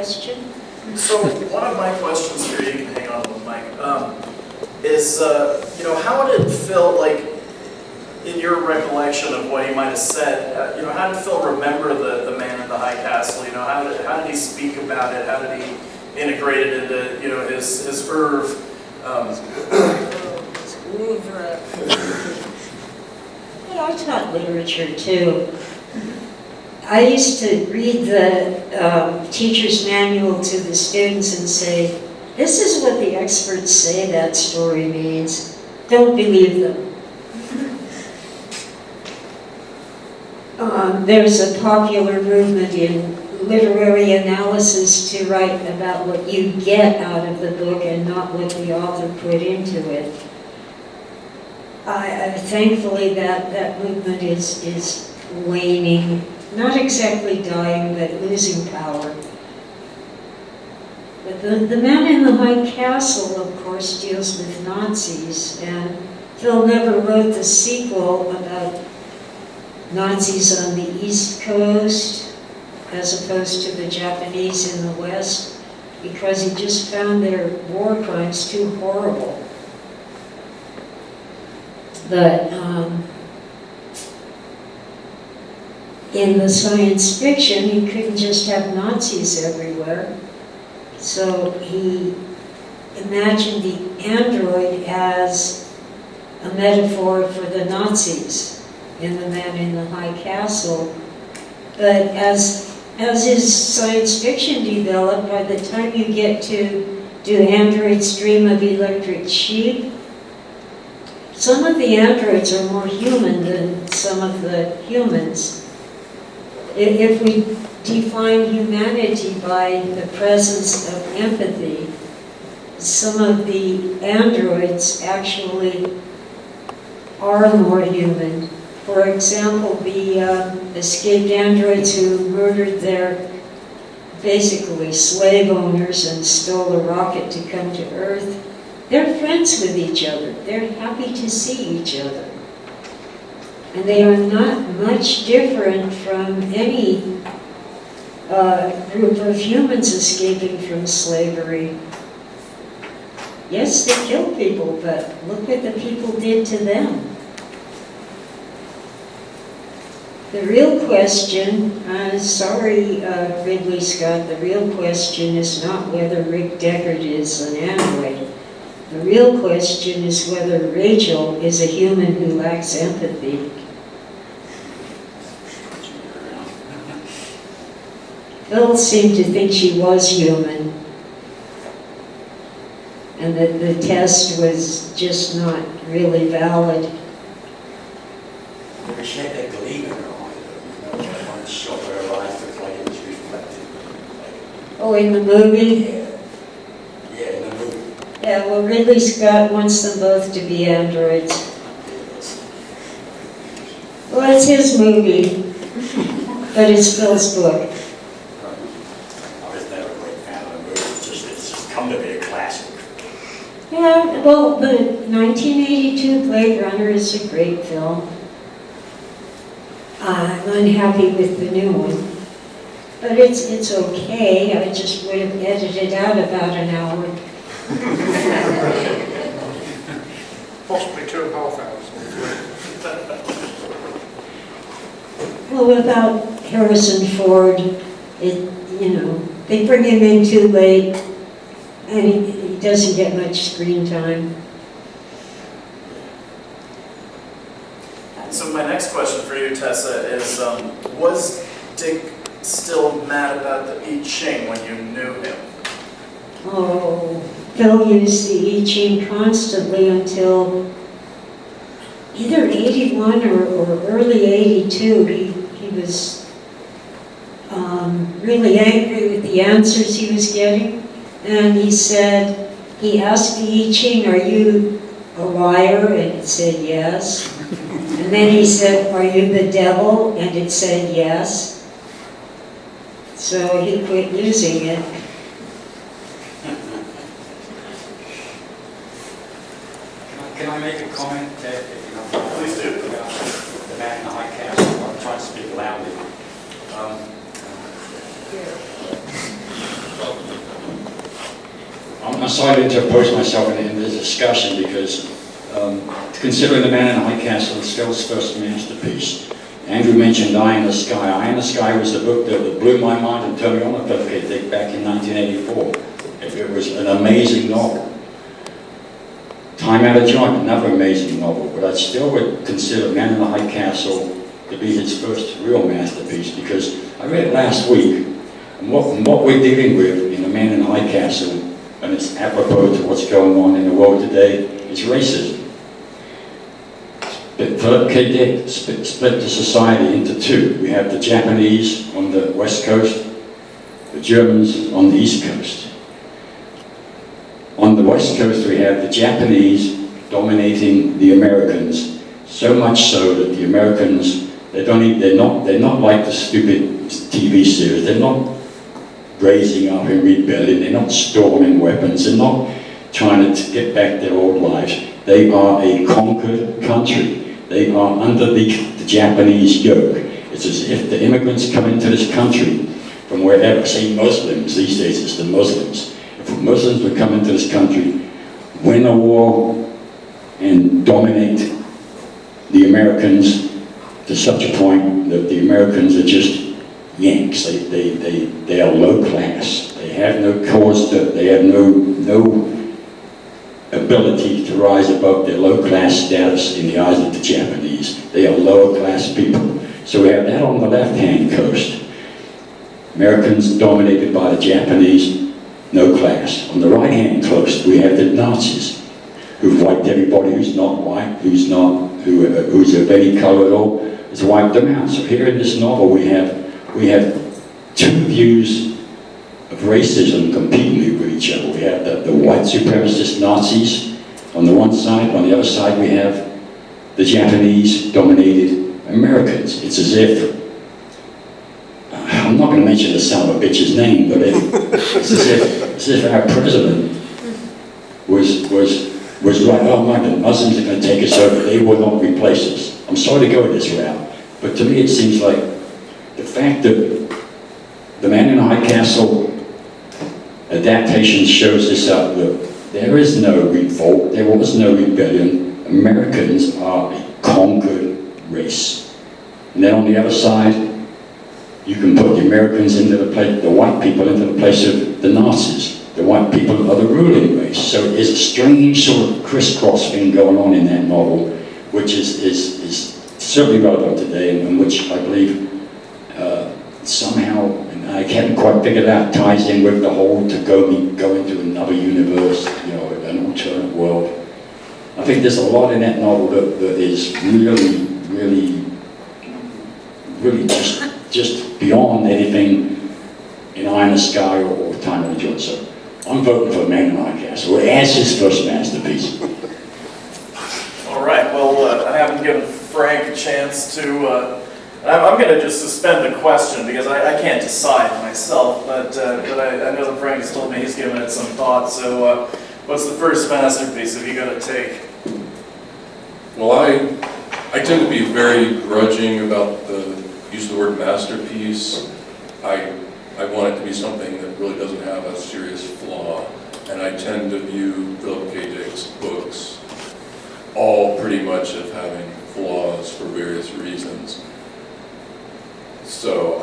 question? So one of my questions for you, you can hang on to the mic, is, how did Phil, in your recollection of what he might have said, how did Phil remember the man in the high castle? How did he speak about it? How did he integrate it into, his oeuvre? Yeah, I taught literature too. I used to read the teacher's manual to the students and say, this is what the experts say that story means. Don't believe them. There's a popular movement in literary analysis to write about what you get out of the book and not what the author put into it. Thankfully that movement is waning, not exactly dying, but losing power. But the Man in the High Castle, of course, deals with Nazis, and Phil never wrote the sequel about Nazis on the East Coast as opposed to the Japanese in the West, because he just found their war crimes too horrible. But in the science fiction, you couldn't just have Nazis everywhere. So he imagined the android as a metaphor for the Nazis in The Man in the High Castle. But as his science fiction developed, by the time you get to Do Androids Dream of Electric Sheep, some of the androids are more human than some of the humans. If we define humanity by the presence of empathy, some of the androids actually are more human. For example, the escaped androids who murdered their basically slave owners and stole a rocket to come to Earth, they're friends with each other. They're happy to see each other. And they are not much different from any group of humans escaping from slavery. Yes, they kill people, but look what the people did to them. The real question, sorry Ridley Scott, the real question is not whether Rick Deckard is an android. The real question is whether Rachel is a human who lacks empathy. Phil seemed to think she was human, and that the test was just not really valid. Maybe she had that gleam in her eye, that one shot where her eyes looked like it was reflected. Oh, in the movie? Yeah, in the movie. Yeah, well, Ridley Scott wants them both to be androids. Well, it's his movie, but it's Phil's book. I was never a great fan of the movie. It's just come to be a classic. Yeah, well, the 1982 Blade Runner is a great film. I'm unhappy with the new one, but it's okay. I just would have edited out about an hour. Possibly 2.5 hours. Well, without Harrison Ford, they bring him in too late, and he doesn't get much screen time. So my next question for you, Tessa, is was Dick still mad about the I Ching when you knew him? Oh, Phil used the I Ching constantly until either 81 or early 82. He was really angry with the answers he was getting. And he asked the I Ching, "Are you a liar?" And it said yes. And then he said, "Are you the devil?" And it said yes. So he quit using it. Can I make a comment? Please do. About The Man in the High Castle. I'm trying to speak loudly. I'm sorry to oppose myself in this discussion because considering The Man in the High Castle is Phil's first masterpiece. Andrew mentioned Eye in the Sky. Eye in the Sky was the book that blew my mind and turned me on to Tessa Dick back in 1984. It was an amazing novel. Time Out of Joint, another amazing novel, but I still would consider Man in the High Castle to be his first real masterpiece because I read it last week, and what we're dealing with in The Man in the High Castle, and it's apropos to what's going on in the world today, is racism. Split the society into two. We have the Japanese on the west coast, the Germans on the east coast. On the west coast we have the Japanese dominating the Americans, so much so that the Americans, they're not like the stupid TV series, they're not raising up in rebellion, they're not storming weapons, they're not trying to get back their old lives. They are a conquered country. They are underneath the Japanese yoke. It's as if the immigrants come into this country from wherever, say Muslims, these days it's the Muslims. If Muslims would come into this country, win a war, and dominate the Americans to such a point that the Americans are just Yanks. They are low class. They have no cause to, they have no ability to rise above their low class status in the eyes of the Japanese. They are lower class people. So we have that on the left-hand coast. Americans dominated by the Japanese, no class. On the right-hand coast, we have the Nazis, who've wiped everybody who's not white, who's of any color at all, has wiped them out. So here in this novel, we have two views of racism competing with each other. We have the white supremacist Nazis on the one side. On the other side, we have the Japanese-dominated Americans. It's as if, I'm not going to mention the son of a bitch's name, but it's as if our president was right, oh my, the Muslims are going to take us over, they will not replace us. I'm sorry to go this route, but to me it seems like the fact that The Man in the High Castle adaptation shows this up, that there is no revolt, there was no rebellion. Americans are a conquered race. And then on the other side, you can put the Americans into the place, the white people into the place of the Nazis. The white people are the ruling race. So it's a strange sort of crisscross thing going on in that novel, which is certainly relevant today, and which I believe somehow, and I haven't quite figured out, ties in with the whole to go into another universe, an alternate world. I think there's a lot in that novel that is really just beyond anything in Eye in the Sky or Time of the Joint. So I'm voting for Man in the High Castle as his first masterpiece. All right, well, I haven't given Frank a chance to, I'm going to just suspend the question because I can't decide myself, but I know that Frank has told me he's given it some thought, so what's the first masterpiece have you got to take? Well, I tend to be very grudging about the use of the word masterpiece. I want it to be something that really doesn't have a serious flaw, and I tend to view Philip K. Dick's books all pretty much as having flaws for various reasons. So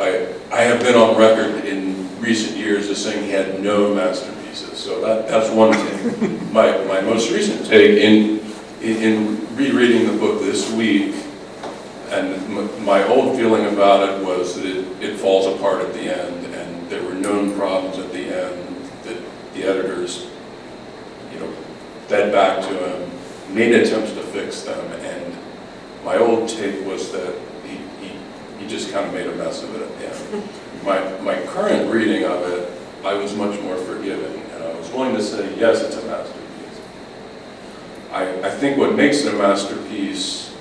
I have been on record in recent years as saying he had no masterpieces. So that's one thing. My most recent take in rereading the book this week, and my old feeling about it was that it falls apart at the end, and there were known problems at the end that the editors, fed back to him, made attempts to fix them, and my old take was that he just kind of made a mess of it at the end. My current reading of it, I was much more forgiving, and I was willing to say, yes, it's a masterpiece. I think what makes it a masterpiece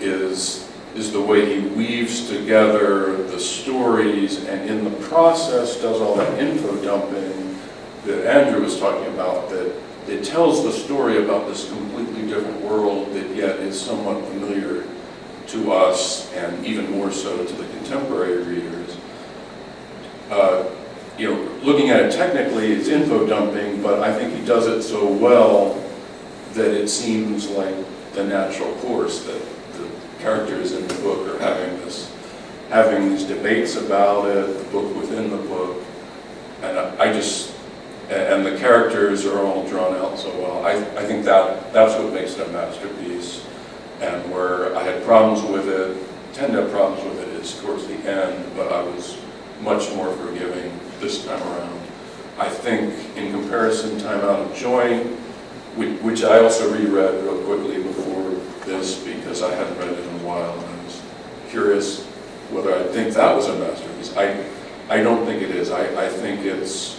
is the way he weaves together the stories, and in the process does all that info dumping that Andrew was talking about, that it tells the story about this completely different world that yet is somewhat familiar to us, and even more so to the contemporary readers. looking at it technically, it's info dumping, but I think he does it so well that it seems like the natural course that the characters in the book are having these debates about it, the book within the book, and and the characters are all drawn out so well. I think that's what makes it a masterpiece, and where I had problems with it, tend to have problems with it, is towards the end, but I was much more forgiving this time around. I think in comparison, Time Out of Joy, which I also reread real quickly before this because I hadn't read it in a while, and I was curious whether I think that was a masterpiece. I don't think it is. I think it's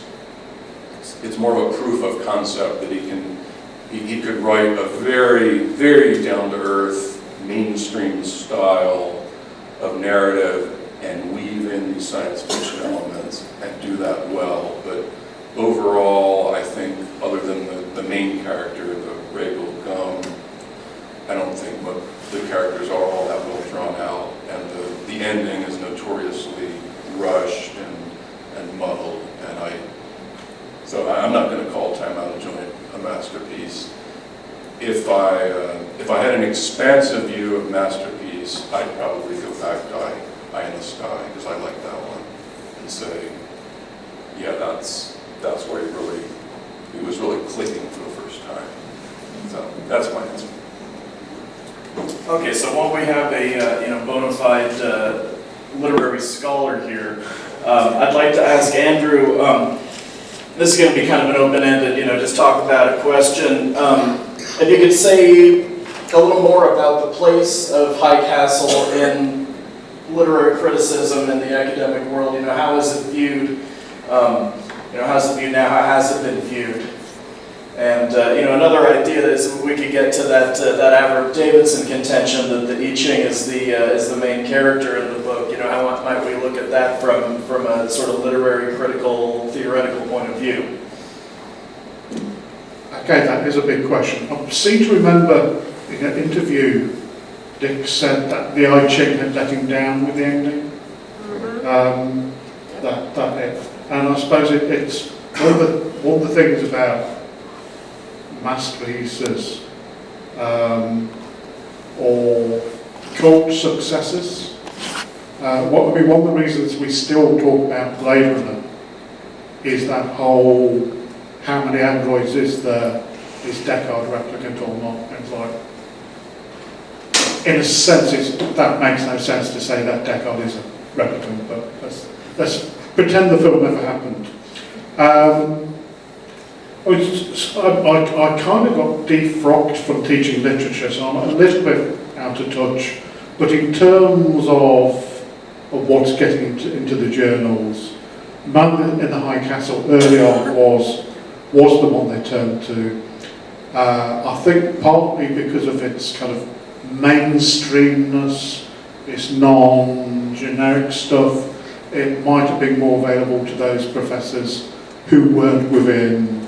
more of a proof of concept that he could write a very, very down-to-earth, mainstream style of narrative and weave in these science fiction elements and do that well. But overall, I think, other than the main character, the Regal Gum, I don't think the characters are all that well drawn out, and the ending is notoriously rushed and muddled. So I'm not going to call Time Out of Joy a masterpiece. If I had an expansive view of masterpiece, I'd probably go back to Eye in the Sky, because I like that one, and say, yeah, that's where he was really clicking for the first time. So that's my answer. Okay, so while we have a bona fide literary scholar here, I'd like to ask Andrew. This is going to be kind of an open-ended, just talk about a question. If you could say a little more about the place of High Castle in literary criticism in the academic world. How is it viewed? How's it viewed now? How has it been viewed? And another idea is we could get to that Averitt Davidson contention that the I Ching is the main character in the book. How might we look at that from a sort of literary, critical, theoretical point of view? Okay, that is a big question. I seem to remember in an interview, Dick said that the I Ching had let him down with the ending. That it. And I suppose it's one of the things about masterpieces or cult successes. One of the reasons we still talk about Blade Runner is that whole how many androids is there, is Deckard replicant or not? And it's like, in a sense, that makes no sense to say that Deckard is a replicant, but let's pretend the film never happened. I kind of got defrocked from teaching literature, so I'm a little bit out of touch. But in terms of what's getting into the journals, Man in the High Castle early on was the one they turned to. I think partly because of its kind of mainstreamness, its non-generic stuff, it might have been more available to those professors who weren't within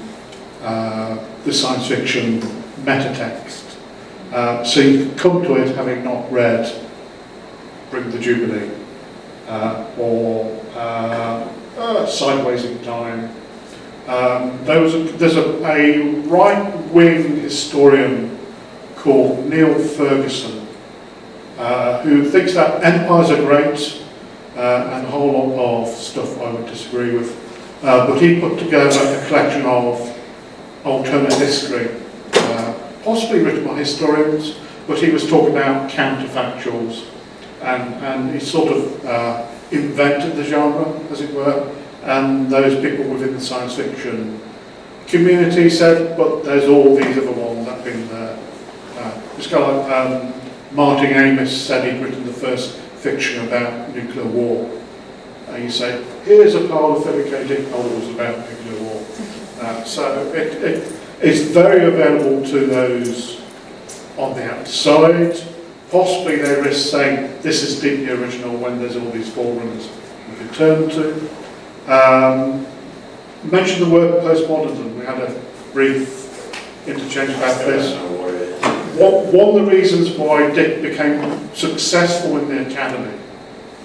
the science fiction metatext. So you could come to it having not read Bring the Jubilee or Sideways in Time. There's a right-wing historian called Neil Ferguson who thinks that empires are great and a whole lot of stuff I would disagree with. But he put together a collection of alternate history, possibly written by historians, but he was talking about counterfactuals, and he sort of invented the genre, as it were, and those people within the science fiction community said, but there's all these other ones that have been there. It's kind of like Martin Amis said he'd written the first fiction about nuclear war. You say, here's a pile of authenticated novels about nuclear war. So it's very available to those on the outside. Possibly they risk saying, this is deeply original when there's all these forerunners we could turn to. Mention the word postmodernism. We had a brief interchange about this. One of the reasons why Dick became successful in the academy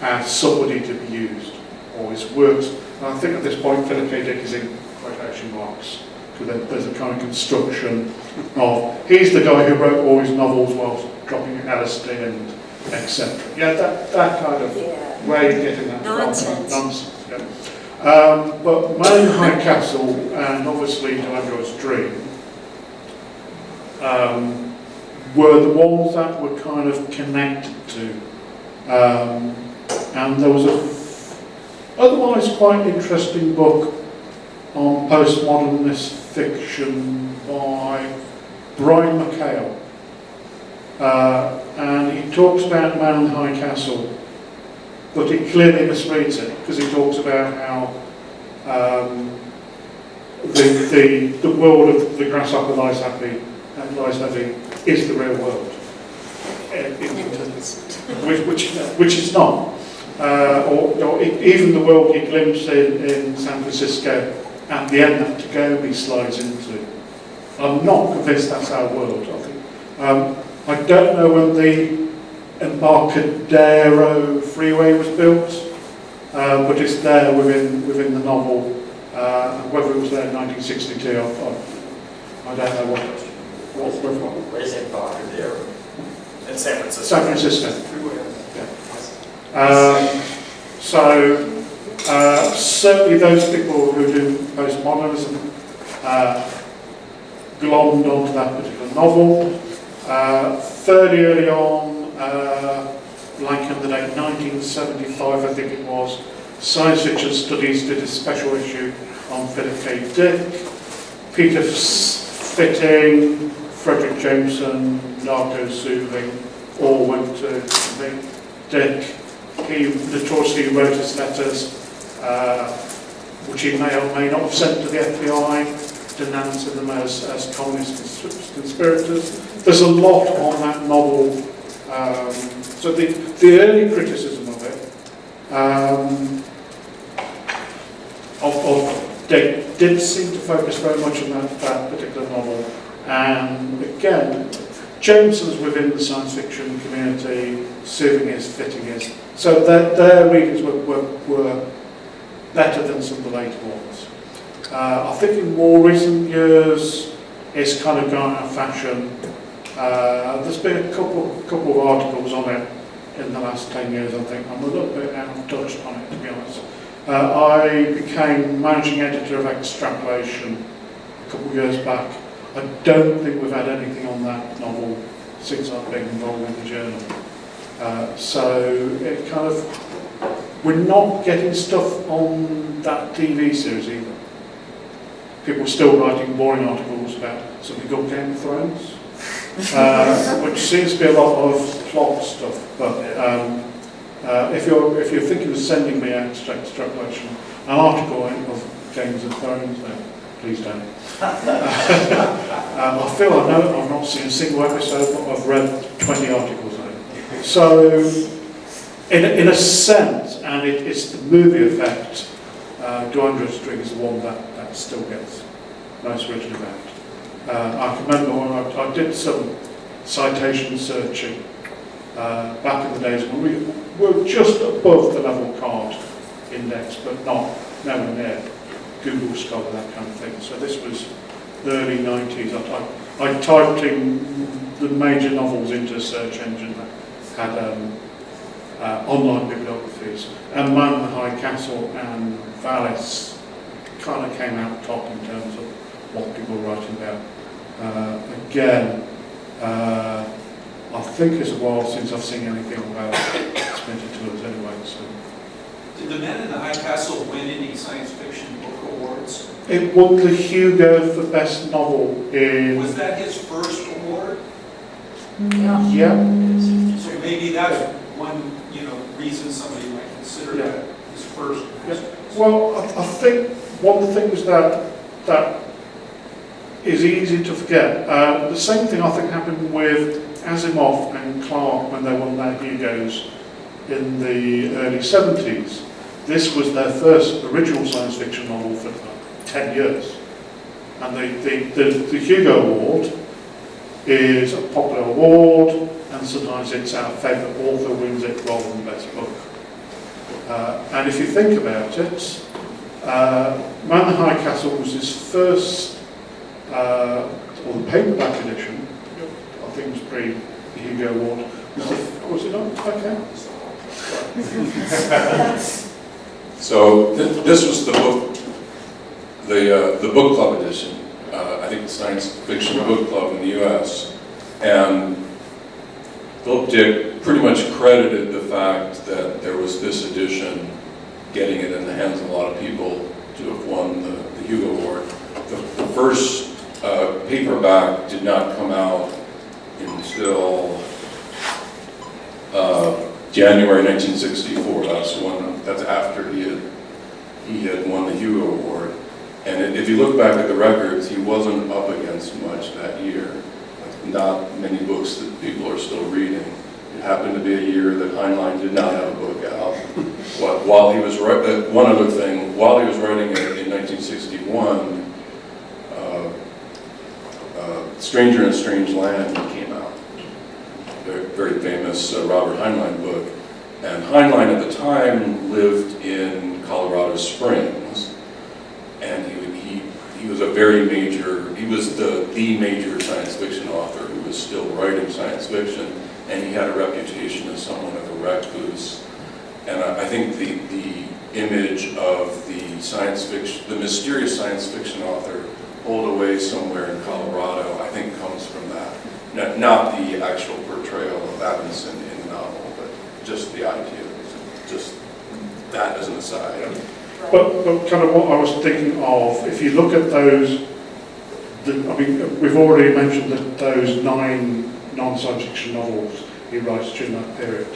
as somebody to be used, or his works And I think at this point Philip K. Dick is in quotation marks, because there's a kind of construction of, he's the guy who wrote all his novels whilst dropping LSD and etc. Yeah, that kind of way of getting that Nonsense. nonsense. Yeah. But Man in High Castle and obviously To Android's Dream were the ones that were kind of connected to. And there was a otherwise quite interesting book on postmodernist fiction by Brian McHale. And he talks about Man in High Castle, but he clearly misreads it, because he talks about how the world of the grasshopper lies happy and lies heavy is the real world, which is not. Or even the world you glimpse in San Francisco at the end that Tagomi slides into. I'm not convinced that's our world. I think I don't know when the Embarcadero freeway was built, but it's there within the novel. Whether it was there in 1962, I don't know What is Embarcadero? In San Francisco. San Francisco. Certainly those people who do postmodernism glommed onto that particular novel. Fairly early on, like in the date 1975, I think it was, Science Fiction Studies did a special issue on Philip K. Dick. Peter Fitting, Frederick Jameson, Narco Soothing all went to meet Dick. He notoriously wrote his letters, which he may or may not have sent to the FBI, denouncing them as communist conspirators. There's a lot on that novel. So the early criticism of it, they did seem to focus very much on that particular novel. And again, Jameson's within the science fiction community, Soothing is, Fitting is. So their readings were better than some of the later ones. I think in more recent years, it's kind of gone out of fashion. There's been a couple of articles on it in the last 10 years, I think. I'm a little bit out of touch on it, to be honest. I became managing editor of Extrapolation a couple of years back. I don't think we've had anything on that novel since I've been involved in the journal. So it kind of, we're not getting stuff on that TV series either. People are still writing boring articles about something called Game of Thrones, which seems to be a lot of plot stuff. But if you're thinking of sending me out to Extrapolation an article of Games of Thrones, then please don't. I feel I know I've not seen a single episode, but I've read 20 articles on it. So, in a sense, and it's the movie effect, To Android's Dream is the one that still gets most written about. I can remember when I did some citation searching back in the days when we were just above the level card index, but nowhere near Google Scholar, that kind of thing. So this was the early 90s. I typed in the major novels into a search engine that had online bibliographies. And Man in the High Castle and Valis kind of came out top in terms of what people were writing about. Again, I think it's a while since I've seen anything about Splinter Tours anyway. So. Did The Man in the High Castle win any science fiction book awards? It won the Hugo for Best Novel in... Was that his first award? No. Yeah. So maybe that's one, reason somebody might consider that his first. Yeah. Well, I think one of the things that is easy to forget, the same thing I think happened with Asimov and Clarke when they won their Hugos in the early 70s. This was their first original science fiction novel for 10 years. And the Hugo Award is a popular award, and sometimes it's our favourite author wins it rather than best book. And if you think about it, Man in the High Castle was his first, or the paperback edition. I think it was pre-Hugo Award. Was it not? Okay. So this was the book, the book club edition. I think the Science Fiction Book Club in the U.S. And Philip Dick pretty much credited the fact that there was this edition, getting it in the hands of a lot of people, to have won the Hugo Award. The first paperback did not come out until January 1964. That's after he had won the Hugo Award. And if you look back at the records, he wasn't up against much that year. Not many books that people are still reading. It happened to be a year that Heinlein did not have a book out. While he was writing, one other thing, while he was writing it in 1961, Stranger in a Strange Land came out. Very famous Robert Heinlein book. And Heinlein at the time lived in Colorado Springs, and he was a very major, he was the major science fiction author who was still writing science fiction, and he had a reputation as someone of a recluse. And I think the image of the science fiction, the mysterious science fiction author holed away somewhere in Colorado, I think comes from that. Not the actual portrayal of Atkinson in the novel, but just the idea, just that as an aside. But kind of what I was thinking of, if you look at those, we've already mentioned that those 9 non-science fiction novels he writes during that period.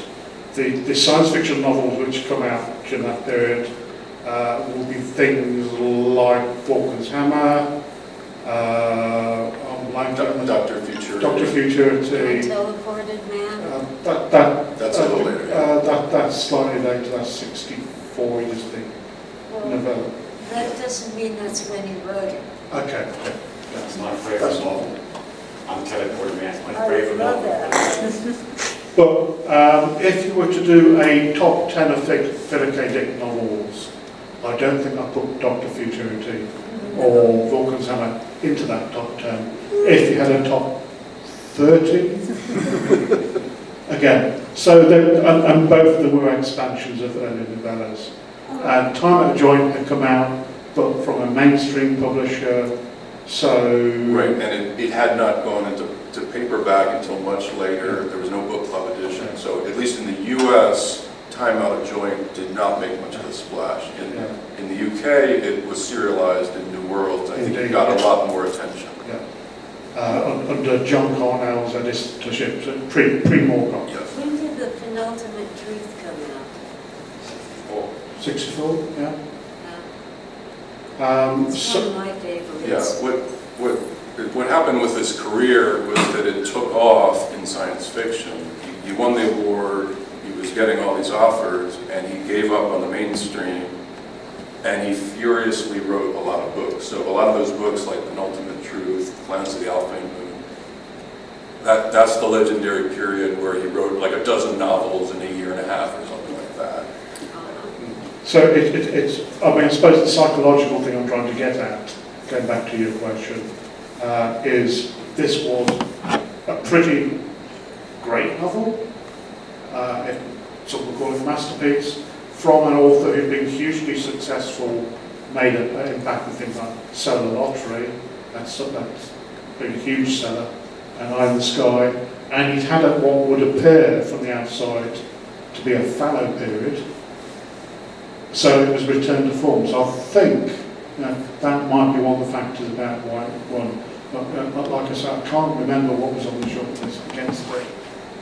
The science fiction novels which come out during that period will be things like Falcon's Hammer, Dr. Futurity. Dr. Futurity. Teleported man. That's a little later. That's slightly later, that's 64 is the novella. That doesn't mean that's when he wrote it. Okay. That's my favorite novel. I'm teleported man, it's my favorite novel. But if you were to do a top 10 of Philip K. Dick novels, I don't think I'd put Dr. Futurity or Vulcan's Hammer into that top 10. If you had a top 30, again, so and both of them were expansions of early novellas. And Time at a Joint had come out, but from a mainstream publisher, so... Right, and it had not gone into paperback until much later. There was no book club edition. So at least in the US, Time Out of Joint did not make much of a splash. In the UK, it was serialized in New Worlds. I think it got a lot more attention. Under John Cornell's editorship, so pre-Moorcock. Yes. When did the Penultimate Truth come out? 64, yeah. It's one of my favorites. Yeah, what happened with his career was that it took off in science fiction. He won the award, he was getting all these offers, and he gave up on the mainstream, and he furiously wrote a lot of books. So a lot of those books, like Penultimate Truth, Plans of the Alpine Moon, that's the legendary period where he wrote like a dozen novels in a year and a half or something like that. So it's, I mean, I suppose the psychological thing I'm trying to get at, going back to your question, is this was a pretty great novel, if some would call it a masterpiece, from an author who'd been hugely successful, made an impact with things like Solar Lottery, that's been a huge seller, and Eye in the Sky, and he'd had what would appear from the outside to be a fallow period. So it was returned to form. So I think that might be one of the factors about why it won. But like I said, I can't remember what was on the short list against it.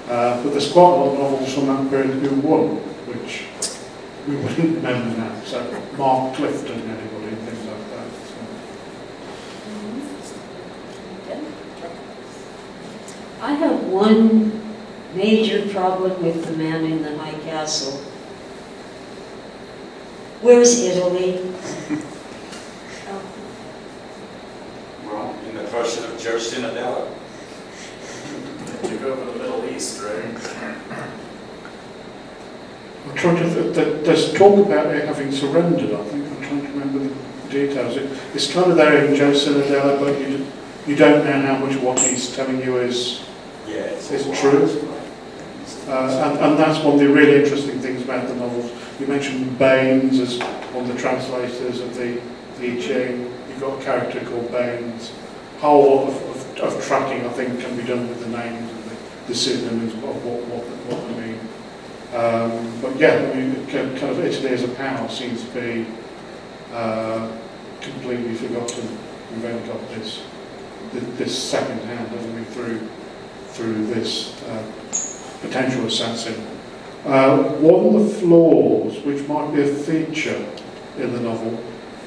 But there's quite a lot of novels from that period who won, which we wouldn't remember now. So Mark Clifton, anybody, and things like that. So. I have one major problem with The Man in the High Castle. Where's Italy? Well, in the question of Joe Sinadella. You go to the Middle East, right? I'm trying to. There's talk about it having surrendered. I think I'm trying to remember the details. It's kind of there in Joe Cinedello, but you don't know how much of what he's telling you is true. And that's one of the really interesting things about the novels. You mentioned Baines as one of the translators of the I Ching. You've got a character called Baines. A whole lot of tracking, I think, can be done with the names and the synonyms of what they mean. But yeah, I mean, kind of Italy as a power seems to be completely forgotten. We've only got this second hand, haven't we, through this potential assassin. One of the flaws, which might be a feature in the novel,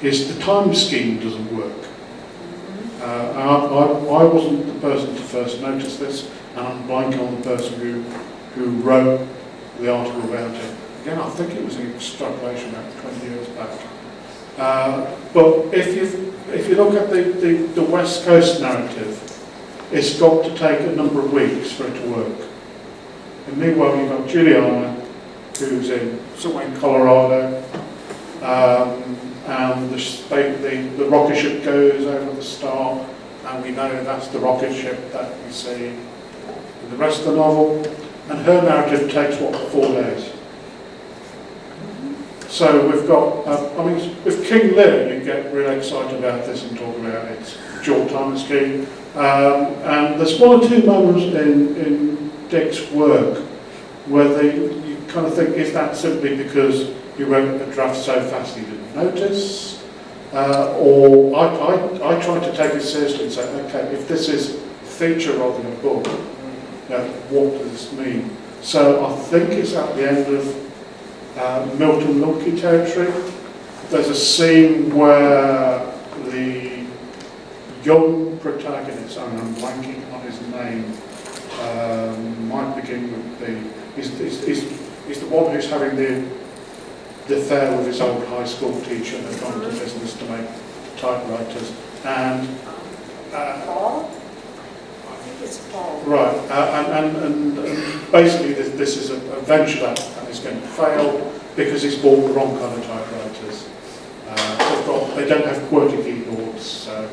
is the time scheme doesn't work. I wasn't the person to first notice this, and I'm blanking on the person who wrote the article about it. Again, I think it was an extrapolation about 20 years back. But if you look at the West Coast narrative, it's got to take a number of weeks for it to work. And meanwhile, you've got Juliana, who's somewhere in Colorado, and the rocket ship goes over the star, and we know that's the rocket ship that we see in the rest of the novel. And her narrative takes, 4 days. So we've got, with King Lear, you get really excited about this and talk about its dual time scheme. And there's one or two moments in Dick's work where you kind of think, is that simply because he wrote a draft so fast he didn't notice? Or I try to take it seriously and say, okay, if this is a feature rather than a book, what does this mean? So I think it's at the end of Milton Milky territory. There's a scene where the young protagonist, and I'm blanking on his name, might begin with he's the one who's having the affair with his old high school teacher. They're going to business to make typewriters. And Paul? I think it's Paul. right, and basically this is a venture that is going to fail because he's bought the wrong kind of typewriters. They don't have QWERTY keyboards, so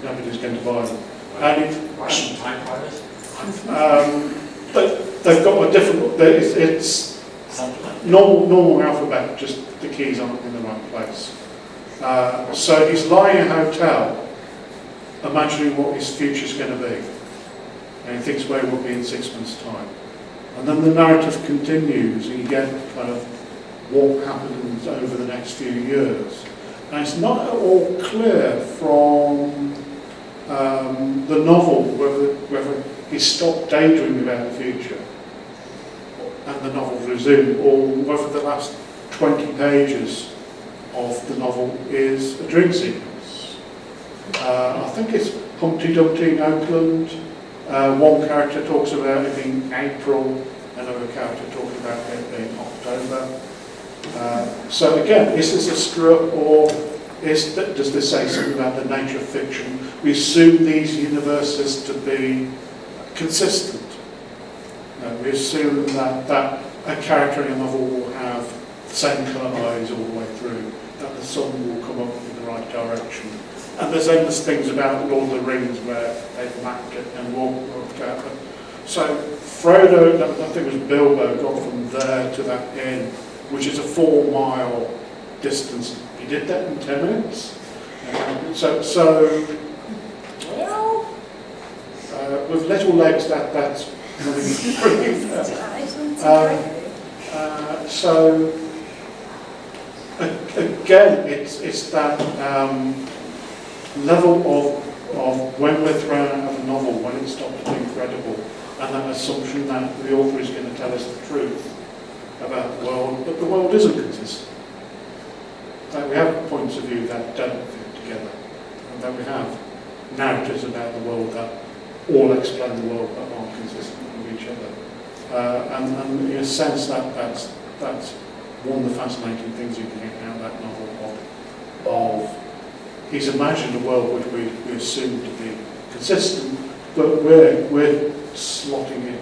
nobody's going to buy them. And Russian typewriters? they've got a different. It's normal alphabet, just the keys aren't in the right place. So he's lying in a hotel, imagining what his future's going to be, and he thinks where he will be in 6 months' time. And then the narrative continues, and you get kind of what happens over the next few years. And it's not at all clear from the novel whether he stopped daydreaming about the future and the novel resumed, or whether the last 20 pages of the novel is a dream sequence. I think it's Humpty Dumpty in Oakland. One character talks about it being April, another character talking about it being October. So again, is this a screw-up, or does this say something about the nature of fiction? We assume these universes to be consistent. We assume that a character in a novel will have the same colour eyes all the way through, that the sun will come up in the right direction. And there's endless things about Lord of the Rings where they've mapped it and worked out. So Frodo, I think it was Bilbo, got from there to that inn, which is a 4-mile distance. He did that in 10 minutes. With little legs, that's so again, it's that level of when we're thrown out of a novel, when it stops being credible, and that assumption that the author is going to tell us the truth about the world, but the world isn't consistent. That we have points of view that don't fit together, and that we have narratives about the world that all explain the world but aren't consistent with each other. And in a sense, that's one of the fascinating things you can get out of that novel of he's imagined a world which we assume to be consistent, but we're slotting it